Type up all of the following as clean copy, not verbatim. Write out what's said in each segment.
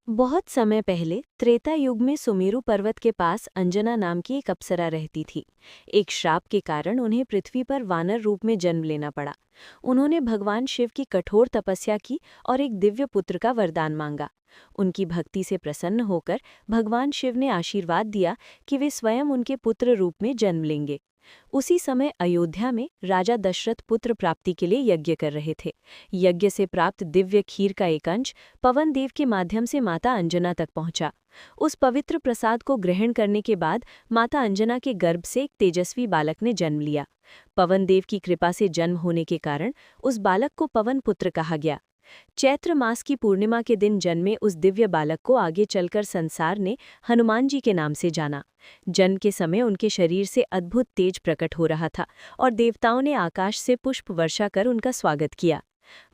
बहुत समय पहले त्रेता युग में सुमेरु पर्वत के पास अंजना नाम की एक अप्सरा रहती थी। एक श्राप के कारण उन्हें पृथ्वी पर वानर रूप में जन्म लेना पड़ा। उन्होंने भगवान शिव की कठोर तपस्या की और एक दिव्य पुत्र का वरदान मांगा। उनकी भक्ति से प्रसन्न होकर भगवान शिव ने आशीर्वाद दिया कि वे स्वयं उनके पुत्र रूप में जन्म लेंगे। उसी समय अयोध्या में राजा दशरथ पुत्र प्राप्ति के लिए यज्ञ कर रहे थे। यज्ञ से प्राप्त दिव्य खीर का एक अंश पवन देव के माध्यम से माता अंजना तक पहुंचा। उस पवित्र प्रसाद को ग्रहण करने के बाद माता अंजना के गर्भ से एक तेजस्वी बालक ने जन्म लिया। पवन देव की कृपा से जन्म होने के कारण उस बालक को पवन पुत्र कहा गया। चैत्र मास की पूर्णिमा के दिन जन्मे उस दिव्य बालक को आगे चलकर संसार ने हनुमान जी के नाम से जाना। जन्म के समय उनके शरीर से अद्भुत तेज प्रकट हो रहा था और देवताओं ने आकाश से पुष्प वर्षा कर उनका स्वागत किया।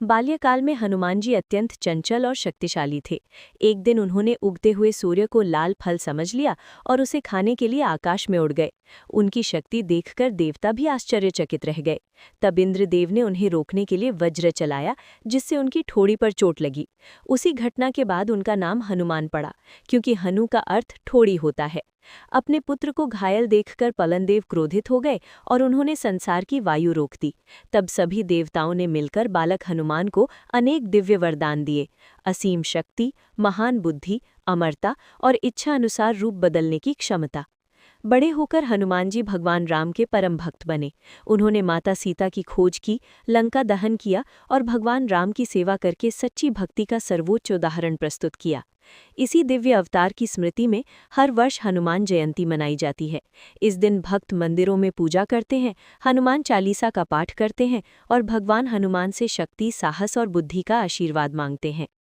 बाल्यकाल में हनुमान जी अत्यंत चंचल और शक्तिशाली थे। एक दिन उन्होंने उगते हुए सूर्य को लाल फल समझ लिया और उसे खाने के लिए आकाश में उड़ गए। उनकी शक्ति देखकर देवता भी आश्चर्यचकित रह गए। तब इंद्रदेव ने उन्हें रोकने के लिए वज्र चलाया, जिससे उनकी ठोड़ी पर चोट लगी। उसी घटना के बाद उनका नाम हनुमान पड़ा, क्योंकि हनु का अर्थ ठोड़ी होता है। अपने पुत्र को घायल देखकर पवनदेव क्रोधित हो गए और उन्होंने संसार की वायु रोक दी। तब सभी देवताओं ने मिलकर बालक हनुमान को अनेक दिव्य वरदान दिए: असीम शक्ति, महान बुद्धि, अमरता और इच्छा अनुसार रूप बदलने की क्षमता। बड़े होकर हनुमान जी भगवान राम के परम भक्त बने। उन्होंने माता सीता की खोज की, लंका दहन किया और भगवान राम की सेवा करके सच्ची भक्ति का सर्वोच्च उदाहरण प्रस्तुत किया। इसी दिव्य अवतार की स्मृति में हर वर्ष हनुमान जयंती मनाई जाती है। इस दिन भक्त मंदिरों में पूजा करते हैं, हनुमान चालीसा का पाठ करते हैं और भगवान हनुमान से शक्ति, साहस और बुद्धि का आशीर्वाद मांगते हैं।